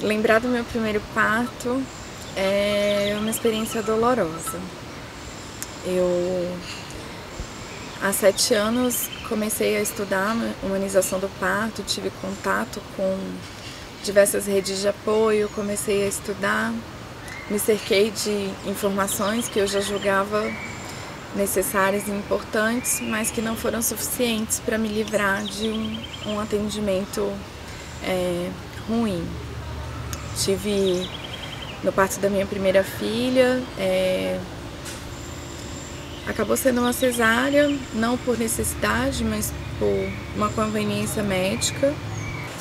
Lembrar do meu primeiro parto é uma experiência dolorosa. Eu, há 7 anos, comecei a estudar humanização do parto, tive contato com diversas redes de apoio, comecei a estudar, me cerquei de informações que eu já julgava necessárias e importantes, mas que não foram suficientes para me livrar de um atendimento ruim. Tive no parto da minha primeira filha, acabou sendo uma cesárea, não por necessidade, mas por uma conveniência médica.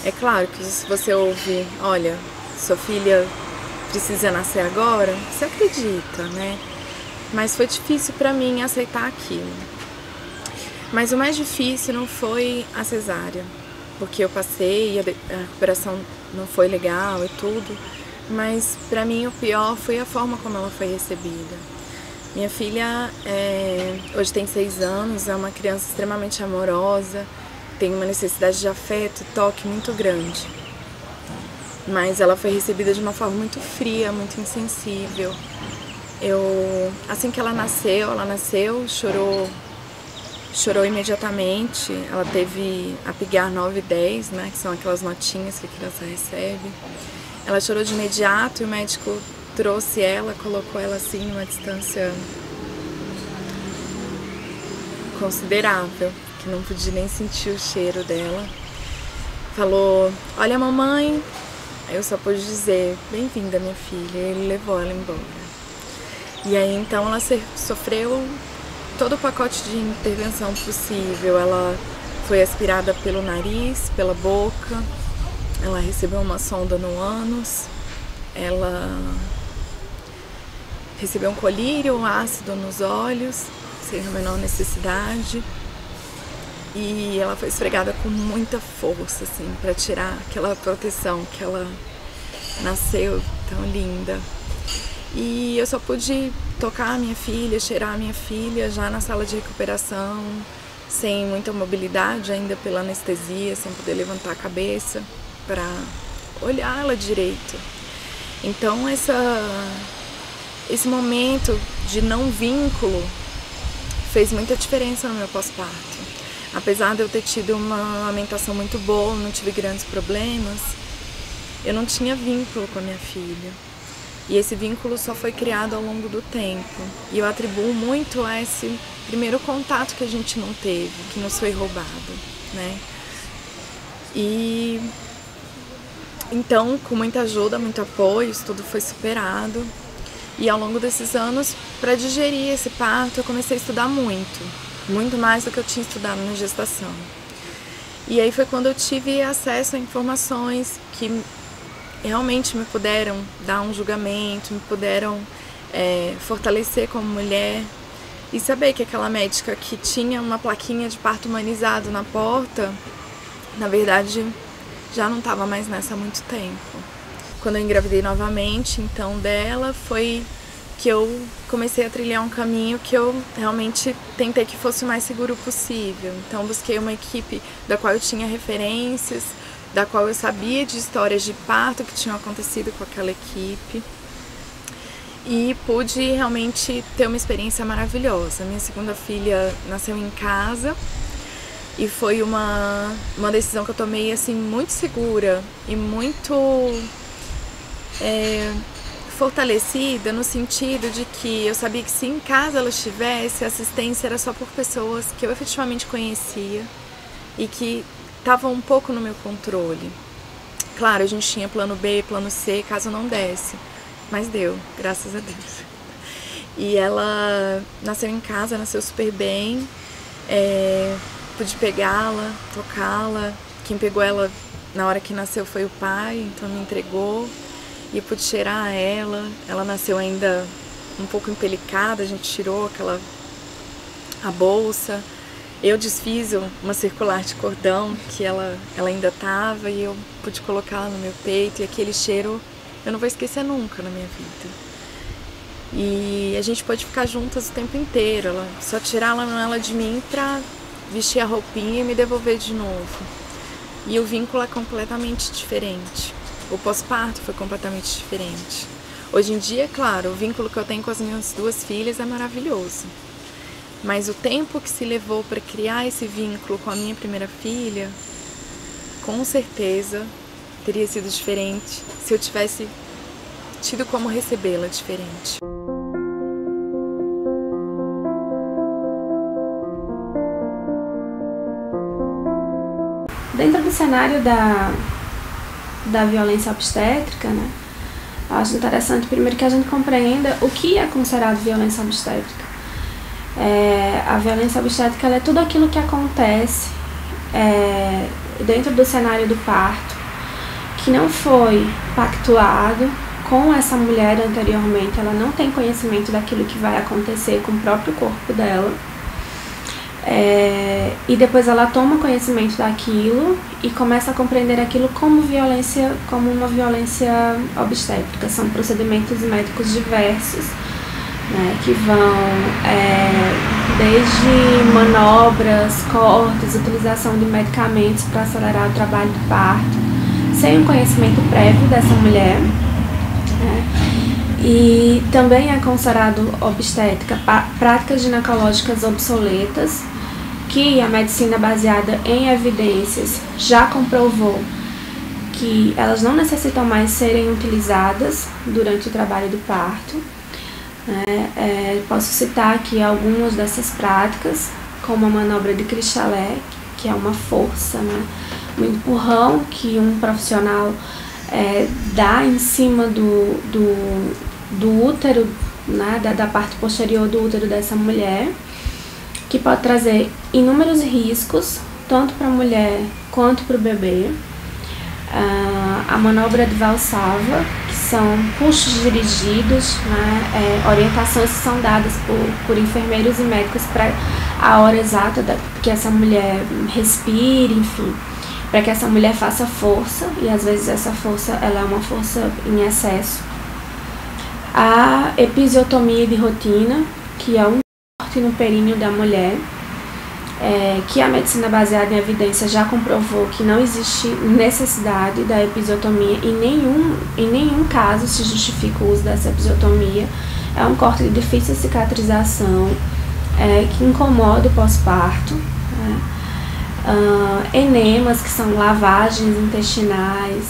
É claro que se você ouve, olha, sua filha precisa nascer agora, você acredita, né? Mas foi difícil para mim aceitar aquilo. Mas o mais difícil não foi a cesárea, porque eu passei, a recuperação não foi legal e tudo, mas para mim o pior foi a forma como ela foi recebida. Minha filha hoje tem 6 anos, é uma criança extremamente amorosa, tem uma necessidade de afeto e toque muito grande. Mas ela foi recebida de uma forma muito fria, muito insensível. Assim que ela nasceu, chorou imediatamente. Ela teve a Apgar 9 e 10, né, que são aquelas notinhas que a criança recebe. Ela chorou de imediato e o médico trouxe ela, colocou ela assim em uma distância considerável, que não podia nem sentir o cheiro dela. Falou, olha mamãe, eu só pude dizer, bem-vinda minha filha, e ele levou ela embora. E aí então ela sofreu todo o pacote de intervenção possível. Ela foi aspirada pelo nariz, pela boca, ela recebeu uma sonda no ânus, ela recebeu um colírio, um ácido nos olhos, sem a menor necessidade. E ela foi esfregada com muita força, assim, para tirar aquela proteção que ela nasceu tão linda. E eu só pude tocar a minha filha, cheirar a minha filha já na sala de recuperação, sem muita mobilidade ainda pela anestesia, sem poder levantar a cabeça para olhar ela direito. Então esse momento de não vínculo fez muita diferença no meu pós-parto. Apesar de eu ter tido uma amamentação muito boa, não tive grandes problemas, eu não tinha vínculo com a minha filha. E esse vínculo só foi criado ao longo do tempo. E eu atribuo muito a esse primeiro contato que a gente não teve, que nos foi roubado, né? E então, com muita ajuda, muito apoio, isso tudo foi superado. E ao longo desses anos, para digerir esse parto, eu comecei a estudar muito mais do que eu tinha estudado na gestação. E aí foi quando eu tive acesso a informações que realmente me puderam dar um julgamento, me puderam fortalecer como mulher e saber que aquela médica que tinha uma plaquinha de parto humanizado na porta, na verdade já não estava mais nessa há muito tempo. Quando eu engravidei novamente, então, dela, foi que eu comecei a trilhar um caminho que eu realmente tentei que fosse o mais seguro possível. Então busquei uma equipe da qual eu tinha referências, da qual eu sabia de histórias de parto que tinham acontecido com aquela equipe. E pude realmente ter uma experiência maravilhosa. Minha segunda filha nasceu em casa e foi uma decisão que eu tomei assim, muito segura e muito fortalecida, no sentido de que eu sabia que se em casa ela estivesse, a assistência era só por pessoas que eu efetivamente conhecia e que estavam um pouco no meu controle. Claro, a gente tinha plano B, plano C, caso não desse, mas deu, graças a Deus. E ela nasceu em casa, nasceu super bem, pude pegá-la, tocá-la. Quem pegou ela na hora que nasceu foi o pai, então me entregou e eu pude cheirar ela. Ela nasceu ainda um pouco empelicada, a gente tirou a bolsa. Eu desfiz uma circular de cordão que ela ainda estava e eu pude colocá-la no meu peito, e aquele cheiro eu não vou esquecer nunca na minha vida. E a gente pôde ficar juntas o tempo inteiro, só tirar ela de mim pra vestir a roupinha e me devolver de novo. E o vínculo é completamente diferente. O pós-parto foi completamente diferente. Hoje em dia, claro, o vínculo que eu tenho com as minhas 2 filhas é maravilhoso. Mas o tempo que se levou para criar esse vínculo com a minha primeira filha, com certeza teria sido diferente se eu tivesse tido como recebê-la diferente. Dentro do cenário da violência obstétrica, né, eu acho interessante primeiro que a gente compreenda o que é considerado violência obstétrica. A violência obstétrica ela é tudo aquilo que acontece dentro do cenário do parto, que não foi pactuado com essa mulher anteriormente, ela não tem conhecimento daquilo que vai acontecer com o próprio corpo dela. E depois ela toma conhecimento daquilo e começa a compreender aquilo como violência, como uma violência obstétrica. São procedimentos médicos diversos, né, que vão desde manobras, cortes, utilização de medicamentos para acelerar o trabalho do parto, sem um conhecimento prévio dessa mulher, né. E também é considerado obstétrica práticas ginecológicas obsoletas, que a medicina baseada em evidências já comprovou que elas não necessitam mais serem utilizadas durante o trabalho do parto. Posso citar aqui algumas dessas práticas, como a manobra de Cristalet, que é uma força, né, um empurrão que um profissional dá em cima do útero, né, da parte posterior do útero dessa mulher, que pode trazer inúmeros riscos, tanto para a mulher quanto para o bebê. A manobra de Valsalva, que são puxos dirigidos, né, orientações que são dadas por enfermeiros e médicos para a hora exata que essa mulher respire, enfim, para que essa mulher faça força, e às vezes essa força ela é uma força em excesso. A episiotomia de rotina, que é um corte no períneo da mulher, que a medicina baseada em evidência já comprovou que não existe necessidade da episiotomia, em nenhum caso se justifica o uso dessa episiotomia. É um corte de difícil cicatrização, que incomoda o pós-parto, né? Enemas, que são lavagens intestinais,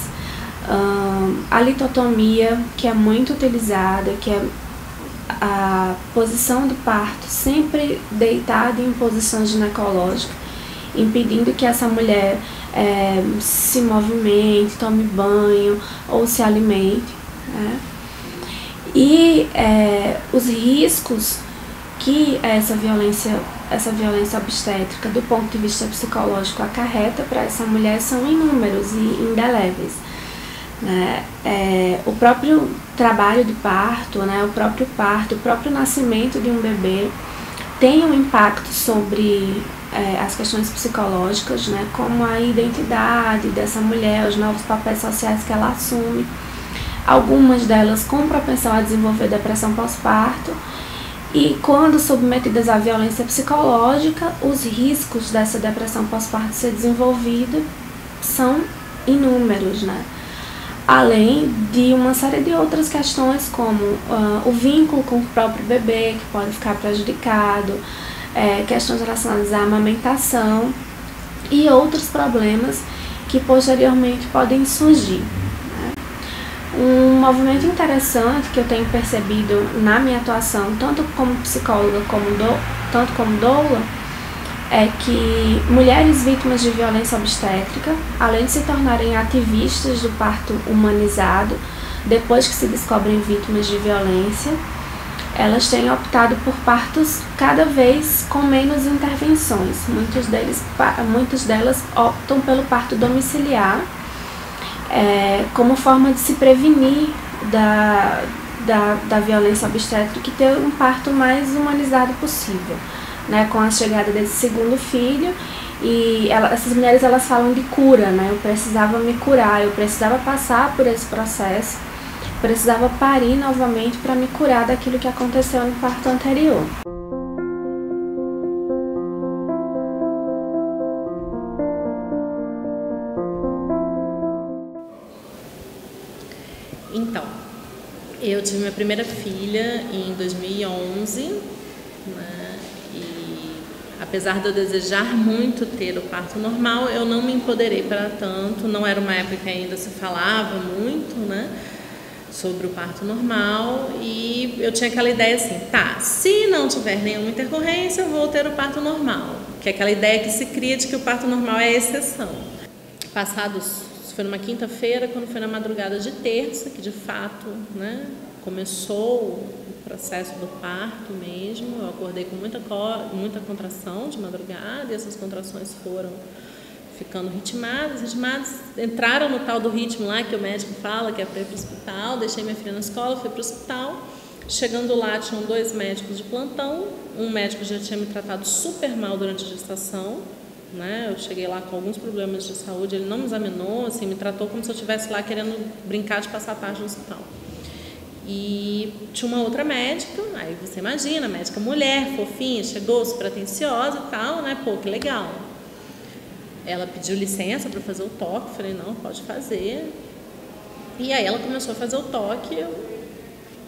a litotomia, que é muito utilizada, que é a posição do parto sempre deitada em posição ginecológica, impedindo que essa mulher se movimente, tome banho ou se alimente, né? E os riscos que essa violência obstétrica, do ponto de vista psicológico, acarreta para essa mulher são inúmeros e indeléveis, né? O próprio trabalho de parto, né, o próprio nascimento de um bebê tem um impacto sobre as questões psicológicas, né, como a identidade dessa mulher, os novos papéis sociais que ela assume, algumas delas com propensão a desenvolver depressão pós-parto, e quando submetidas à violência psicológica, os riscos dessa depressão pós-parto ser desenvolvida são inúmeros, né? Além de uma série de outras questões, como o vínculo com o próprio bebê, que pode ficar prejudicado, questões relacionadas à amamentação e outros problemas que posteriormente podem surgir, né? Um movimento interessante que eu tenho percebido na minha atuação, tanto como psicóloga tanto como doula, é que mulheres vítimas de violência obstétrica, além de se tornarem ativistas do parto humanizado, depois que se descobrem vítimas de violência, elas têm optado por partos cada vez com menos intervenções. Muitas delas optam pelo parto domiciliar, como forma de se prevenir da violência obstétrica e ter um parto mais humanizado possível, né, com a chegada desse segundo filho. E essas mulheres elas falam de cura, né? Eu precisava me curar, eu precisava passar por esse processo, precisava parir novamente para me curar daquilo que aconteceu no parto anterior. Então, eu tive minha primeira filha em 2011, né? E apesar de eu desejar muito ter o parto normal, eu não me empoderei para tanto. Não era uma época que ainda se falava muito, né, sobre o parto normal, e eu tinha aquela ideia assim, tá, se não tiver nenhuma intercorrência, eu vou ter o parto normal, que é aquela ideia que se cria de que o parto normal é a exceção. Passados, foi numa quinta-feira, quando foi na madrugada de terça, que de fato, né, começou o processo do parto mesmo. Eu acordei com muita contração de madrugada, e essas contrações foram ficando ritmadas, entraram no tal do ritmo lá que o médico fala, que é para ir para o hospital. Deixei minha filha na escola, fui para o hospital. Chegando lá, tinham 2 médicos de plantão. Um médico já tinha me tratado super mal durante a gestação, né? Eu cheguei lá com alguns problemas de saúde, ele não me examinou, assim, me tratou como se eu estivesse lá querendo brincar de passar a tarde no hospital. E tinha uma outra médica, aí você imagina, médica mulher, fofinha, chegou super atenciosa e tal, né? Pô, que legal. Ela pediu licença para fazer o toque, falei, não, pode fazer. E aí ela começou a fazer o toque, eu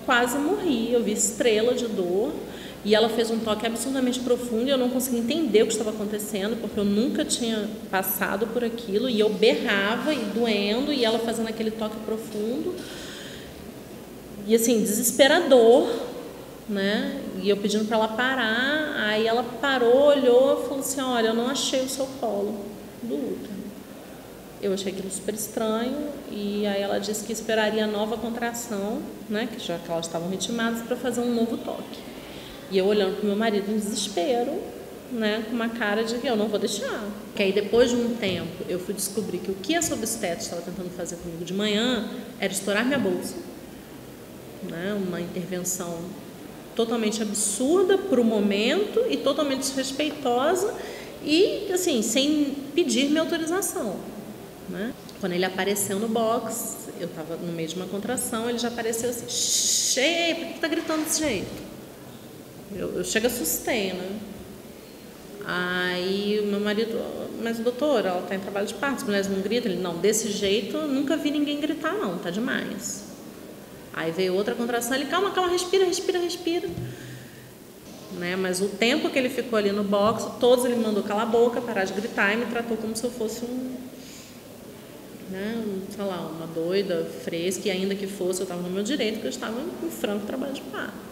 quase morri, eu vi estrela de dor. E ela fez um toque absurdamente profundo e eu não conseguia entender o que estava acontecendo, porque eu nunca tinha passado por aquilo, e eu berrava e doendo, e ela fazendo aquele toque profundo. E assim, desesperador, né? E eu pedindo para ela parar, aí ela parou, olhou e falou assim, olha, eu não achei o seu colo do útero. Eu achei aquilo super estranho, e aí ela disse que esperaria nova contração, né? Que já que elas estavam ritmadas, para fazer um novo toque. E eu olhando para o meu marido em desespero, né, com uma cara de que eu não vou deixar. Que aí depois de um tempo eu fui descobrir que o que a obstetra estava tentando fazer comigo de manhã era estourar minha bolsa, né, uma intervenção totalmente absurda para o momento e totalmente desrespeitosa e assim, sem pedir minha autorização, né. Quando ele apareceu no box, eu estava no meio de uma contração, ele já apareceu assim, cheio, por que tá gritando desse jeito? Eu chego assustei, né? Aí o meu marido, mas doutora, ela está em trabalho de parto, as mulheres não gritam? Ele, não, desse jeito eu nunca vi ninguém gritar não, tá demais. Aí veio outra contração, ele, calma, respira. Né? Mas o tempo que ele ficou ali no box, todos ele me mandou calar a boca, parar de gritar, e me tratou como se eu fosse sei lá, uma doida, fresca, e ainda que fosse, eu estava no meu direito, porque eu estava em franco trabalho de parto.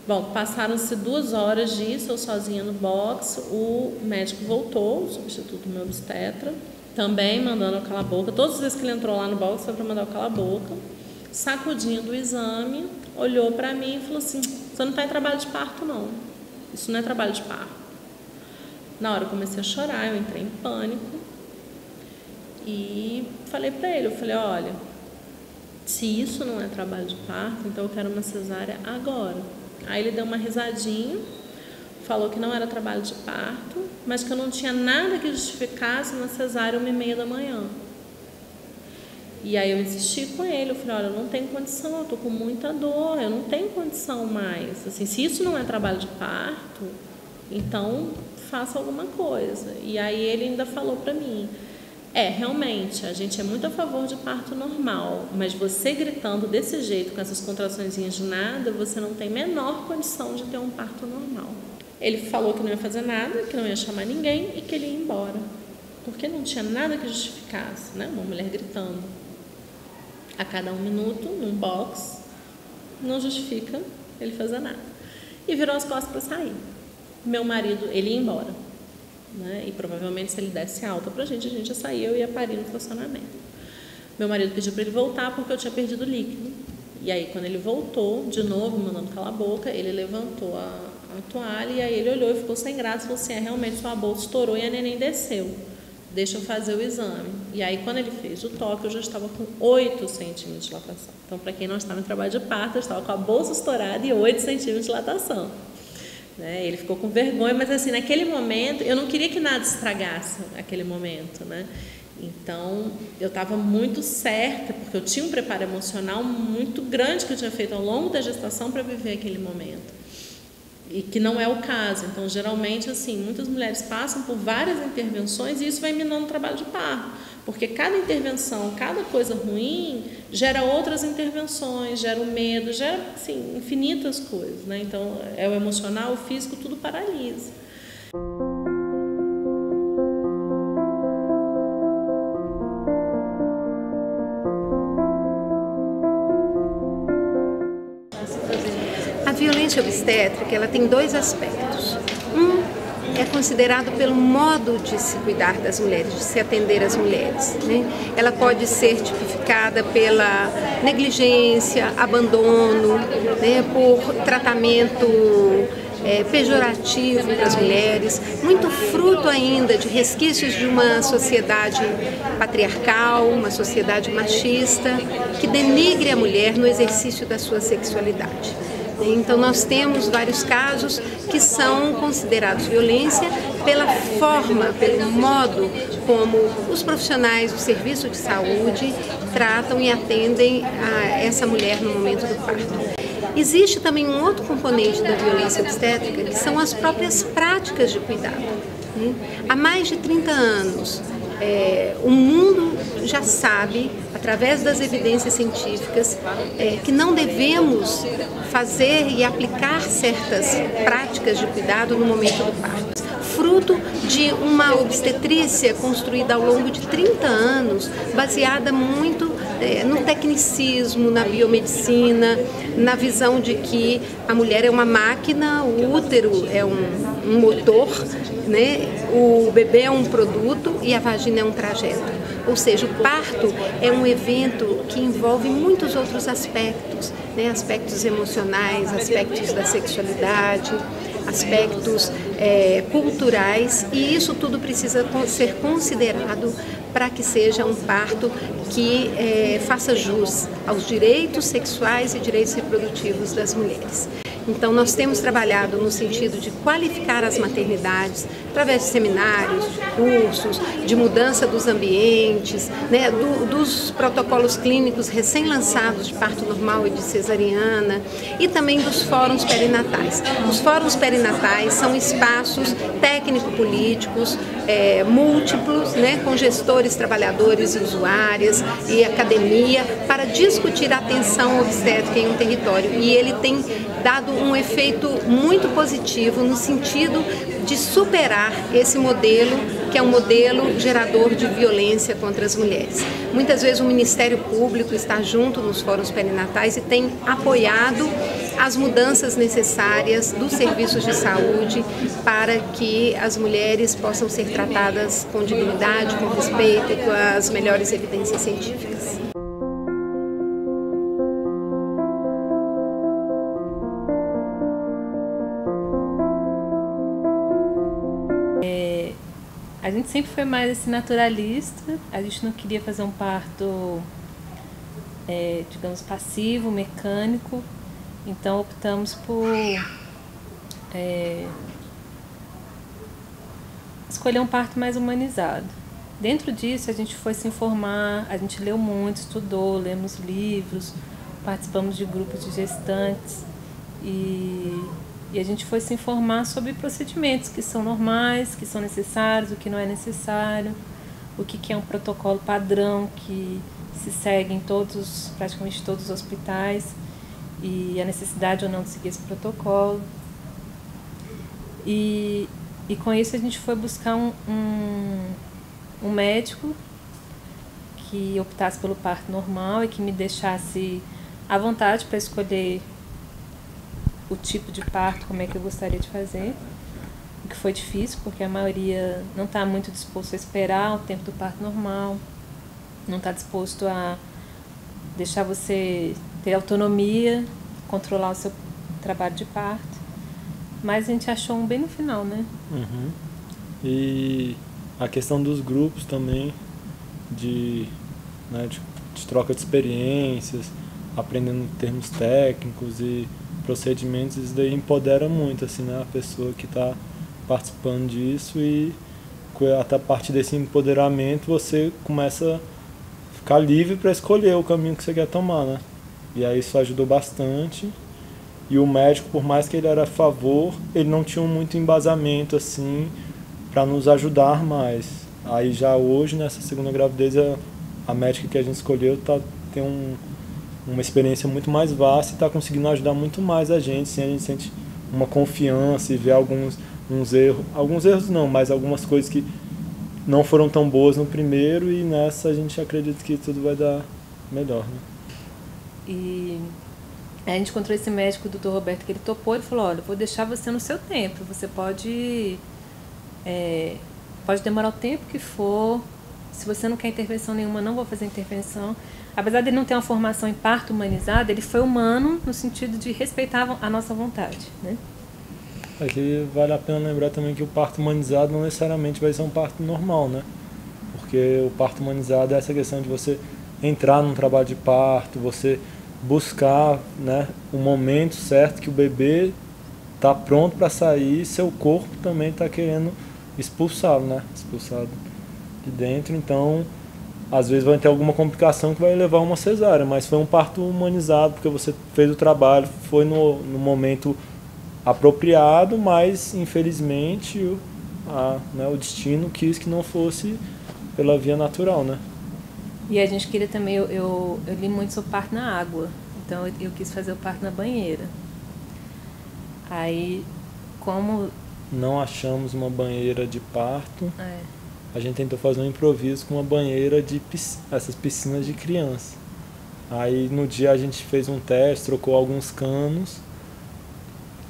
Bom, passaram-se 2 horas disso, eu sozinha no box, o médico voltou, o substituto do meu obstetra, também mandando eu calar a boca. Todas as vezes que ele entrou lá no box foi para mandar eu calar a boca, sacudindo o exame, olhou para mim e falou assim, você não está em trabalho de parto não, isso não é trabalho de parto. Na hora eu comecei a chorar, eu entrei em pânico e falei para ele, eu falei, olha, se isso não é trabalho de parto, então eu quero uma cesárea agora. Aí ele deu uma risadinha, falou que não era trabalho de parto, mas que eu não tinha nada que justificasse uma cesárea 1h30 da manhã. E aí eu insisti com ele, eu falei, olha, eu não tenho condição, eu estou com muita dor, eu não tenho condição mais. Assim, se isso não é trabalho de parto, então faça alguma coisa. E aí ele ainda falou para mim, realmente, a gente é muito a favor de parto normal, mas você gritando desse jeito, com essas contraçõezinhas de nada, você não tem menor condição de ter um parto normal. Ele falou que não ia fazer nada, que não ia chamar ninguém e que ele ia embora, porque não tinha nada que justificasse, né? Uma mulher gritando a cada 1 minuto, num box, não justifica ele fazer nada. E virou as costas para sair. Meu marido, ele ia embora. Né? E provavelmente se ele desse alta pra gente ia sair, eu ia parir no estacionamento. Meu marido pediu para ele voltar porque eu tinha perdido líquido. E aí quando ele voltou, de novo, mandando calar a boca, ele levantou a toalha e aí ele olhou e ficou sem graça e falou assim, realmente sua bolsa estourou e a neném desceu. Deixa eu fazer o exame. E aí quando ele fez o toque, eu já estava com 8 centímetros de dilatação. Então, para quem não estava em trabalho de parto, eu estava com a bolsa estourada e 8 centímetros de dilatação. Né? Ele ficou com vergonha, mas assim, naquele momento, eu não queria que nada estragasse aquele momento, né? Então, eu estava muito certa, porque eu tinha um preparo emocional muito grande que eu tinha feito ao longo da gestação para viver aquele momento. E que não é o caso. Então, geralmente, assim, muitas mulheres passam por várias intervenções e isso vai minando o trabalho de parto. porque cada intervenção, cada coisa ruim gera outras intervenções, gera o medo, gera assim, infinitas coisas, né? Então, é o emocional, o físico, tudo paralisa. A violência obstétrica, ela tem dois aspectos. Um é considerado pelo modo de se cuidar das mulheres, de se atender às mulheres, né? Ela pode ser tipificada pela negligência, abandono, né? Por tratamento pejorativo para as mulheres, muito fruto ainda de resquícios de uma sociedade patriarcal, uma sociedade machista, que denigre a mulher no exercício da sua sexualidade. Então nós temos vários casos que são considerados violência pela forma, pelo modo como os profissionais do serviço de saúde tratam e atendem a essa mulher no momento do parto. Existe também um outro componente da violência obstétrica, que são as próprias práticas de cuidado. Há mais de 30 anos, o mundo já sabe, através das evidências científicas, que não devemos fazer e aplicar certas práticas de cuidado no momento do parto. Fruto de uma obstetrícia construída ao longo de 30 anos, baseada muito no tecnicismo, na biomedicina, na visão de que a mulher é uma máquina, o útero é um motor, né? O bebê é um produto e a vagina é um trajeto. Ou seja, o parto é um evento que envolve muitos outros aspectos, né? Aspectos emocionais, aspectos da sexualidade, aspectos culturais, e isso tudo precisa ser considerado para que seja um parto que faça jus aos direitos sexuais e direitos reprodutivos das mulheres. Então, nós temos trabalhado no sentido de qualificar as maternidades através de seminários, de cursos, de mudança dos ambientes, né, dos protocolos clínicos recém-lançados de parto normal e de cesariana, e também dos fóruns perinatais. Os fóruns perinatais são espaços técnico-políticos múltiplos, né, com gestores, trabalhadores e usuárias e academia, para discutir a atenção obstétrica em um território. E ele tem dado um efeito muito positivo no sentido de superar esse modelo, que é um modelo gerador de violência contra as mulheres. Muitas vezes o Ministério Público está junto nos fóruns perinatais e tem apoiado as mudanças necessárias dos serviços de saúde para que as mulheres possam ser tratadas com dignidade, com respeito, com as melhores evidências científicas. A gente sempre foi mais assim, naturalista, a gente não queria fazer um parto, digamos, passivo, mecânico, então optamos por escolher um parto mais humanizado. Dentro disso a gente foi se informar, a gente leu muito, estudou, lemos livros, participamos de grupos de gestantes e a gente foi se informar sobre procedimentos que são normais, que são necessários, o que não é necessário, o que é um protocolo padrão que se segue em praticamente todos os hospitais, e a necessidade ou não de seguir esse protocolo. E com isso a gente foi buscar um médico que optasse pelo parto normal e que me deixasse à vontade para escolher o tipo de parto, como é que eu gostaria de fazer, o que foi difícil, porque a maioria não está muito disposto a esperar o tempo do parto normal, não está disposto a deixar você ter autonomia, controlar o seu trabalho de parto, mas a gente achou um bem no final, né? Uhum. E a questão dos grupos também, de troca de experiências, aprendendo termos técnicos e procedimentos, isso daí empodera muito assim, né, a pessoa que está participando disso, e até a partir desse empoderamento você começa a ficar livre para escolher o caminho que você quer tomar, né? E aí isso ajudou bastante. E o médico, por mais que ele era a favor, ele não tinha muito embasamento assim para nos ajudar mais. Aí já hoje, nessa segunda gravidez, a médica que a gente escolheu tem uma experiência muito mais vasta e está conseguindo ajudar muito mais a gente sente uma confiança e vê alguns erros não, mas algumas coisas que não foram tão boas no primeiro, e nessa a gente acredita que tudo vai dar melhor, né? E a gente encontrou esse médico, o Dr. Roberto, que ele topou, ele falou, olha, vou deixar você no seu tempo, você pode demorar o tempo que for, se você não quer intervenção nenhuma, não vou fazer intervenção. Apesar de ele não ter uma formação em parto humanizado, ele foi humano no sentido de respeitar a nossa vontade, né? Aqui vale a pena lembrar também que o parto humanizado não necessariamente vai ser um parto normal, né? Porque o parto humanizado é essa questão de você entrar num trabalho de parto, você buscar, né, o momento certo que o bebê está pronto para sair, seu corpo também está querendo expulsá-lo, né? Expulsado de dentro, então às vezes vai ter alguma complicação que vai levar a uma cesárea, mas foi um parto humanizado porque você fez o trabalho, foi no momento apropriado, mas infelizmente o destino quis que não fosse pela via natural, né? E a gente queria também, eu li muito sobre parto na água, então eu quis fazer o parto na banheira. Aí, como não achamos uma banheira de parto, a gente tentou fazer um improviso com uma banheira de essas piscinas de criança. Aí no dia a gente fez um teste, trocou alguns canos,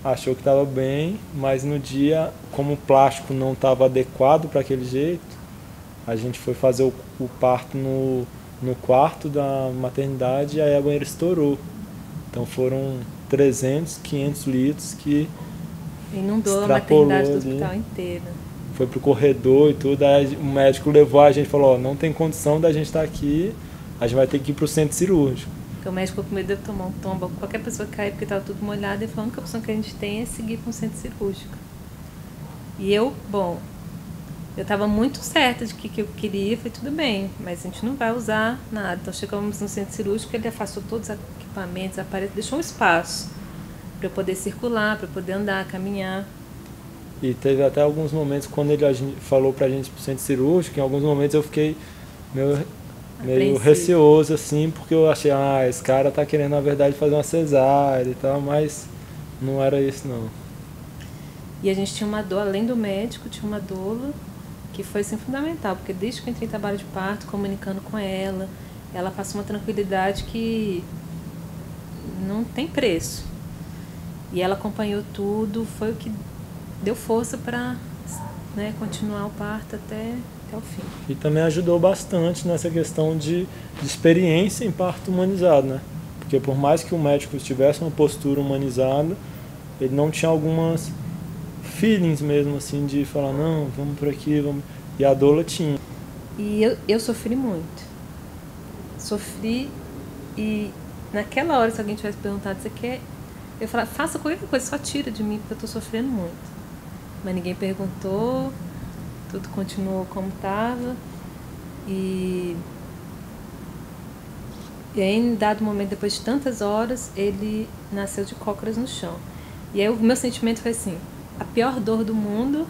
achou que estava bem, mas no dia, como o plástico não estava adequado para aquele jeito, a gente foi fazer o parto no quarto da maternidade e aí a banheira estourou. Então foram 300, 500 litros que inundou a maternidade do hospital inteira. Foi pro corredor e tudo, aí o médico levou a gente e falou, não tem condição da gente estar aqui, a gente vai ter que ir pro centro cirúrgico. Porque o médico ficou com medo de tomar um tombo, qualquer pessoa cair porque estava tudo molhado, e falou, a única opção que a gente tem é seguir para um centro cirúrgico. E eu estava muito certa de que eu queria, foi tudo bem, mas a gente não vai usar nada. Então chegamos no centro cirúrgico, ele afastou todos os equipamentos, aparelhos, deixou um espaço para eu poder circular, para eu poder andar, caminhar. E teve até alguns momentos, quando ele falou pra gente ir pro centro cirúrgico, em alguns momentos eu fiquei meio receoso, assim, porque eu achei, esse cara tá querendo, na verdade, fazer uma cesárea e tal, mas não era isso, não. E a gente tinha uma doula, além do médico, tinha uma doula que foi, assim, fundamental, porque desde que eu entrei em trabalho de parto, comunicando com ela passou uma tranquilidade que não tem preço. E ela acompanhou tudo, foi o que deu força para, né, continuar o parto até o fim. E também ajudou bastante nessa questão de experiência em parto humanizado, né? Porque por mais que o médico tivesse uma postura humanizada, ele não tinha algumas feelings mesmo, assim, de falar, não, vamos por aqui, vamos... E a doula tinha. E eu sofri muito. Sofri, e naquela hora, se alguém tivesse perguntado, você quer... Eu falava, faça qualquer coisa, só tira de mim, porque eu tô sofrendo muito. Mas ninguém perguntou, tudo continuou como estava. E aí, em dado momento, depois de tantas horas, ele nasceu de cócoras no chão. E aí o meu sentimento foi assim, a pior dor do mundo,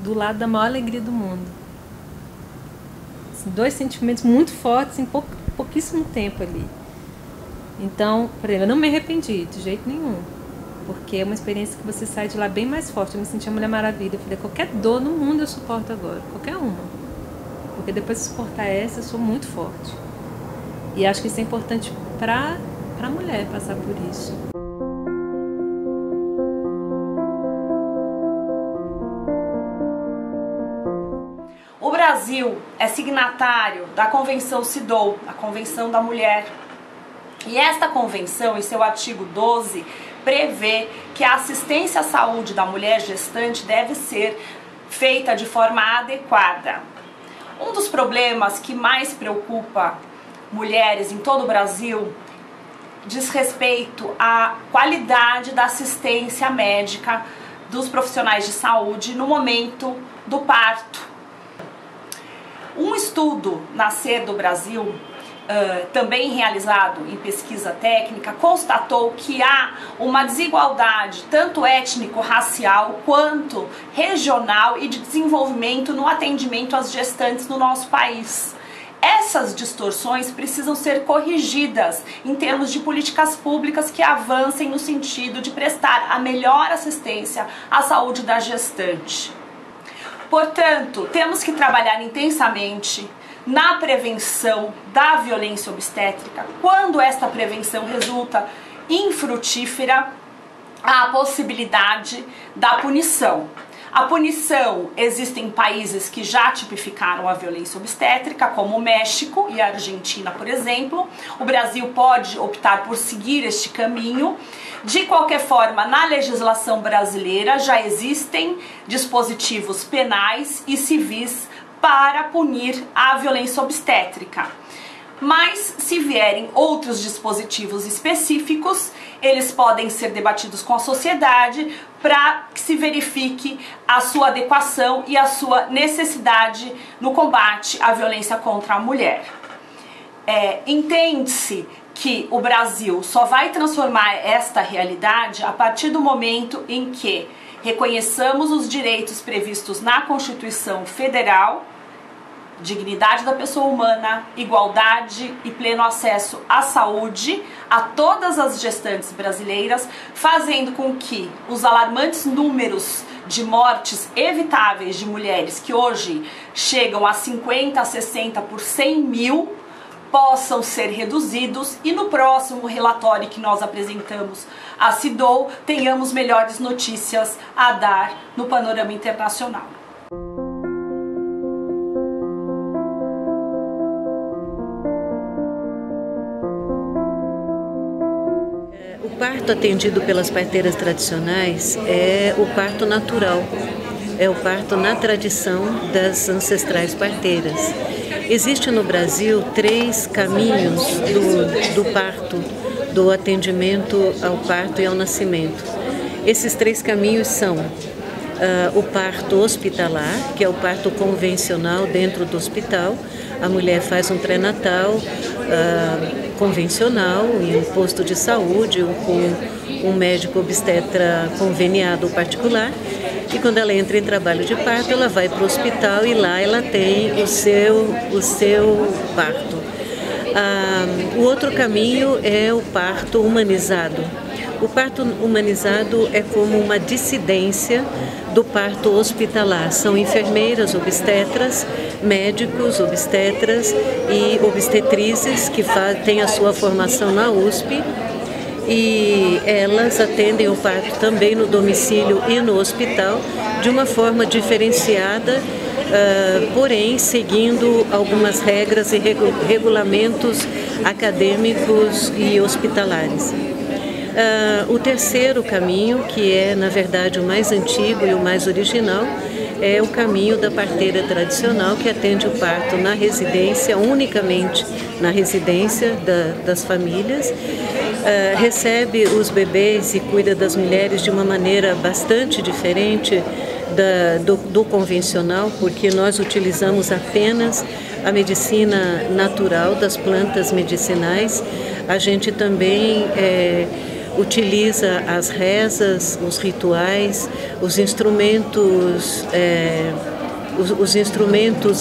do lado da maior alegria do mundo. Assim, dois sentimentos muito fortes em pouquíssimo tempo ali. Então, por exemplo, eu não me arrependi de jeito nenhum. Porque é uma experiência que você sai de lá bem mais forte. Eu me senti a Mulher Maravilha. Eu falei, qualquer dor no mundo eu suporto agora. Qualquer uma. Porque depois de suportar essa, eu sou muito forte. E acho que isso é importante para a mulher passar por isso. O Brasil é signatário da Convenção CIDOW, a Convenção da Mulher. E esta convenção, em seu artigo 12, prevê que a assistência à saúde da mulher gestante deve ser feita de forma adequada. Um dos problemas que mais preocupa mulheres em todo o Brasil diz respeito à qualidade da assistência médica dos profissionais de saúde no momento do parto. Um estudo Nascer do Brasil também realizado em pesquisa técnica, constatou que há uma desigualdade tanto étnico-racial quanto regional e de desenvolvimento no atendimento às gestantes no nosso país. Essas distorções precisam ser corrigidas em termos de políticas públicas que avancem no sentido de prestar a melhor assistência à saúde da gestante. Portanto, temos que trabalhar intensamente na prevenção da violência obstétrica. Quando esta prevenção resulta infrutífera, há a possibilidade da punição. A punição, existem países que já tipificaram a violência obstétrica, como o México e a Argentina, por exemplo. O Brasil pode optar por seguir este caminho. De qualquer forma, na legislação brasileira já existem dispositivos penais e civis para punir a violência obstétrica. Mas, se vierem outros dispositivos específicos, eles podem ser debatidos com a sociedade para que se verifique a sua adequação e a sua necessidade no combate à violência contra a mulher. Entende-se que o Brasil só vai transformar esta realidade a partir do momento em que reconheçamos os direitos previstos na Constituição Federal, dignidade da pessoa humana, igualdade e pleno acesso à saúde a todas as gestantes brasileiras, fazendo com que os alarmantes números de mortes evitáveis de mulheres, que hoje chegam a 50 a 60 por 100 mil, possam ser reduzidos e no próximo relatório que nós apresentamos à CIDOU tenhamos melhores notícias a dar no panorama internacional. O parto atendido pelas parteiras tradicionais é o parto natural, é o parto na tradição das ancestrais parteiras. Existe no Brasil 3 caminhos do parto, do atendimento ao parto e ao nascimento. Esses 3 caminhos são o parto hospitalar, que é o parto convencional dentro do hospital. A mulher faz um pré-natal convencional em um posto de saúde ou com um médico obstetra conveniado particular. E quando ela entra em trabalho de parto, ela vai para o hospital e lá ela tem o seu parto. O outro caminho é o parto humanizado. O parto humanizado é como uma dissidência do parto hospitalar. São enfermeiras obstetras, médicos obstetras e obstetrizes que têm a sua formação na USP. E elas atendem o parto também no domicílio e no hospital de uma forma diferenciada, porém seguindo algumas regras e regulamentos acadêmicos e hospitalares. O terceiro caminho, que é na verdade o mais antigo e o mais original, é o caminho da parteira tradicional, que atende o parto na residência, unicamente na residência das famílias, recebe os bebês e cuida das mulheres de uma maneira bastante diferente do convencional, porque nós utilizamos apenas a medicina natural das plantas medicinais. A gente também utiliza as rezas, os rituais, os instrumentos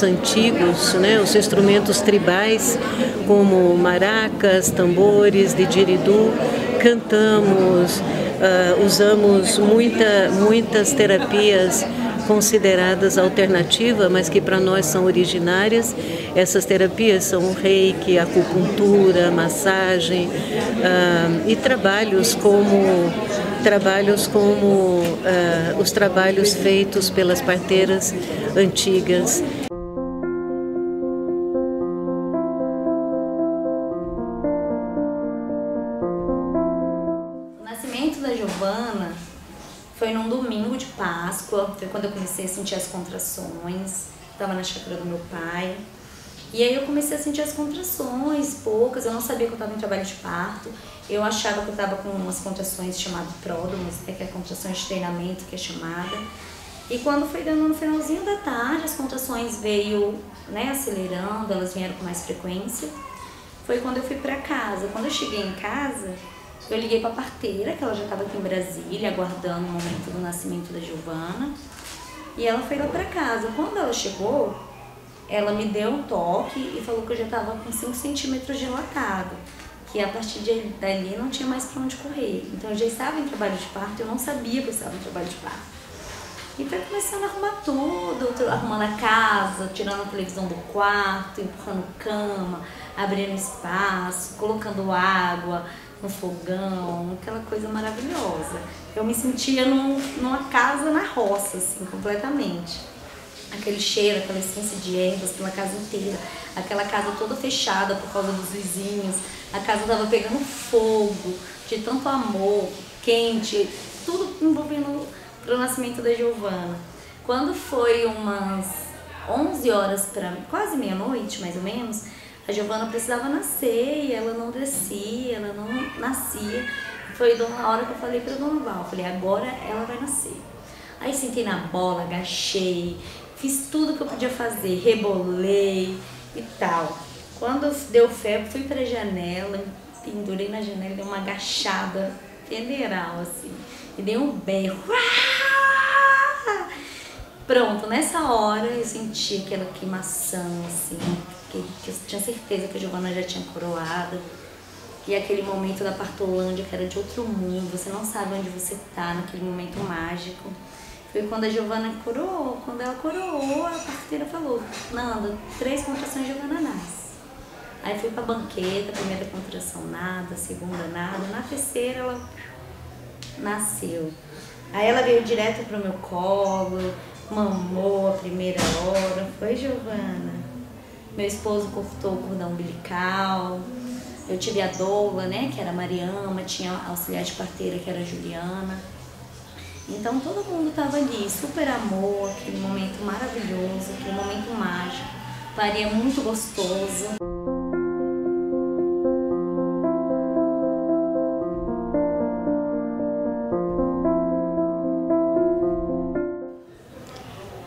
antigos, né, os instrumentos tribais, como maracas, tambores, didgeridoo. Cantamos, usamos muitas terapias consideradas alternativas, mas que para nós são originárias. Essas terapias são o reiki, a acupuntura, massagem e trabalhos como os trabalhos feitos pelas parteiras antigas. O nascimento da Giovana foi num domingo de Páscoa, foi quando eu comecei a sentir as contrações, estava na chácara do meu pai. E aí eu comecei a sentir as contrações, poucas, eu não sabia que eu estava em trabalho de parto. Eu achava que eu estava com umas contrações chamadas pródromos, que é contrações de treinamento, que é chamada. E quando foi dando no finalzinho da tarde, as contrações veio, né, acelerando, elas vieram com mais frequência. foi quando eu fui para casa. Quando eu cheguei em casa, eu liguei para a parteira, que ela já estava aqui em Brasília, aguardando o momento do nascimento da Giovana. E ela foi lá para casa. Quando ela chegou, ela me deu um toque e falou que eu já estava com 5 centímetros dilatado, que a partir dali não tinha mais para onde correr. Então eu já estava em trabalho de parto, eu não sabia que eu estava em trabalho de parto. E foi começando a arrumar tudo, arrumando a casa, tirando a televisão do quarto, empurrando cama, abrindo espaço, colocando água no fogão, aquela coisa maravilhosa. Eu me sentia numa casa na roça, assim, completamente. Aquele cheiro, aquela essência de ervas pela casa inteira, aquela casa toda fechada por causa dos vizinhos, a casa estava pegando fogo, de tanto amor, quente, tudo envolvendo o nascimento da Giovana. Quando foi umas 11 horas para quase meia-noite, mais ou menos, a Giovana precisava nascer e ela não descia, ela não nascia. Foi na hora que eu falei para a Dona Val, falei, agora ela vai nascer. Aí sentei na bola, agachei, fiz tudo que eu podia fazer, rebolei e tal. Quando deu febre, fui para a janela, pendurei na janela, dei uma agachada federal, assim, e dei um berro. Pronto, nessa hora eu senti aquela queimação, assim, que eu tinha certeza que a Giovana já tinha coroado. E aquele momento da partolândia, que era de outro mundo, você não sabe onde você tá naquele momento mágico. Foi quando a Giovana coroou. Quando ela coroou, a parteira falou, Nanda, 3 contrações, Giovana nasce. Aí fui pra banqueta, primeira contração nada, segunda nada, na terceira ela nasceu. Aí ela veio direto pro meu colo, mamou a primeira hora, foi Giovana. Meu esposo cortou o cordão umbilical. Eu tive a doula, né, que era a Mariama, tinha a auxiliar de parteira, que era a Juliana. Então todo mundo estava ali, super amor, aquele momento maravilhoso, aquele momento mágico, paria muito gostoso.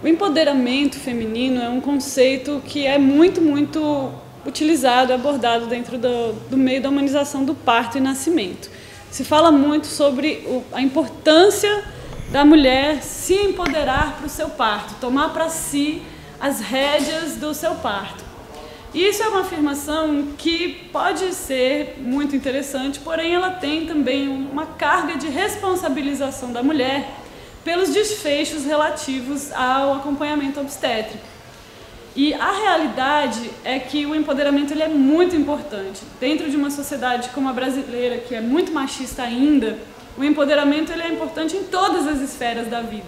O empoderamento feminino é um conceito que é muito utilizado, abordado dentro do meio da humanização do parto e nascimento. Se fala muito sobre a importância da mulher se empoderar para o seu parto, tomar para si as rédeas do seu parto. Isso é uma afirmação que pode ser muito interessante, porém ela tem também uma carga de responsabilização da mulher pelos desfechos relativos ao acompanhamento obstétrico. E a realidade é que o empoderamento ele é muito importante. Dentro de uma sociedade como a brasileira, que é muito machista ainda, o empoderamento ele é importante em todas as esferas da vida.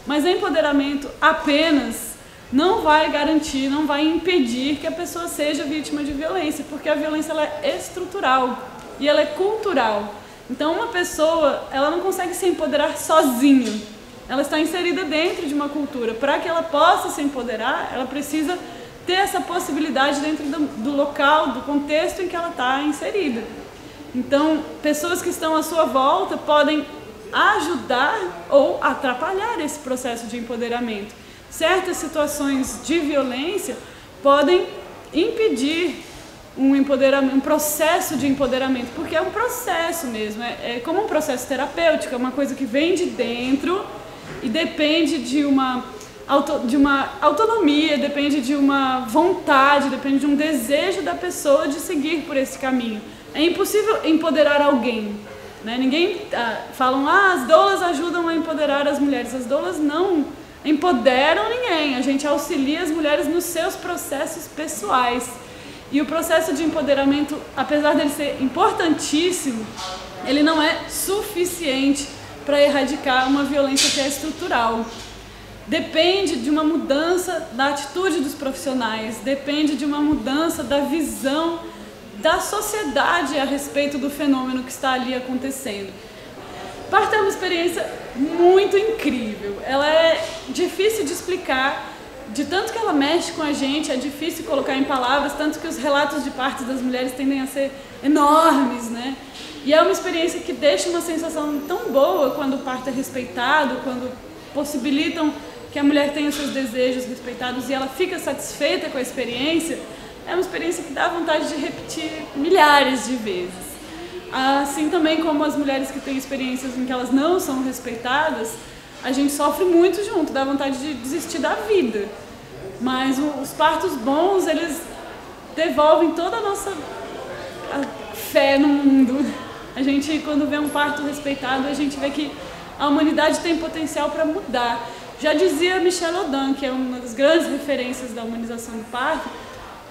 Mas o empoderamento apenas não vai garantir, não vai impedir que a pessoa seja vítima de violência, porque a violência ela é estrutural e ela é cultural. Então uma pessoa ela não consegue se empoderar sozinha. Ela está inserida dentro de uma cultura. Para que ela possa se empoderar, ela precisa ter essa possibilidade dentro do local, do contexto em que ela está inserida. Então, pessoas que estão à sua volta podem ajudar ou atrapalhar esse processo de empoderamento. Certas situações de violência podem impedir um processo de empoderamento, porque é um processo mesmo, é como um processo terapêutico, é uma coisa que vem de dentro e depende de uma autonomia, depende de uma vontade, depende de um desejo da pessoa de seguir por esse caminho. É impossível empoderar alguém, né? Ninguém falam, as doulas ajudam a empoderar as mulheres. As doulas não empoderam ninguém, a gente auxilia as mulheres nos seus processos pessoais. E o processo de empoderamento, apesar dele ser importantíssimo, ele não é suficiente para erradicar uma violência que é estrutural. Depende de uma mudança da atitude dos profissionais, depende de uma mudança da visão da sociedade a respeito do fenômeno que está ali acontecendo. Parto é uma experiência muito incrível, ela é difícil de explicar, de tanto que ela mexe com a gente, é difícil colocar em palavras, tanto que os relatos de parto das mulheres tendem a ser enormes, né? E é uma experiência que deixa uma sensação tão boa quando o parto é respeitado, quando possibilitam que a mulher tenha seus desejos respeitados e ela fica satisfeita com a experiência, é uma experiência que dá vontade de repetir milhares de vezes. Assim também como as mulheres que têm experiências em que elas não são respeitadas, a gente sofre muito junto, dá vontade de desistir da vida. Mas os partos bons, eles devolvem toda a nossa fé no mundo. A gente, quando vê um parto respeitado, a gente vê que a humanidade tem potencial para mudar. Já dizia Michel Audin, que é uma das grandes referências da humanização do parto,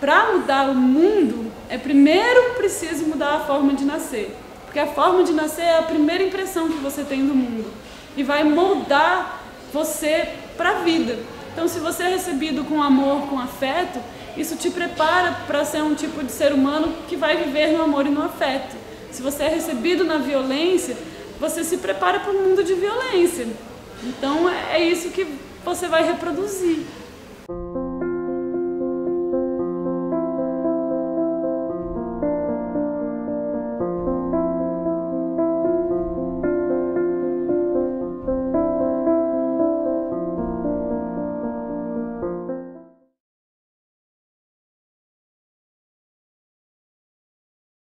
para mudar o mundo, primeiro preciso mudar a forma de nascer. Porque a forma de nascer é a primeira impressão que você tem do mundo. E vai moldar você para a vida. Então, se você é recebido com amor, com afeto, isso te prepara para ser um tipo de ser humano que vai viver no amor e no afeto. Se você é recebido na violência, você se prepara para um mundo de violência. Então, é isso que você vai reproduzir.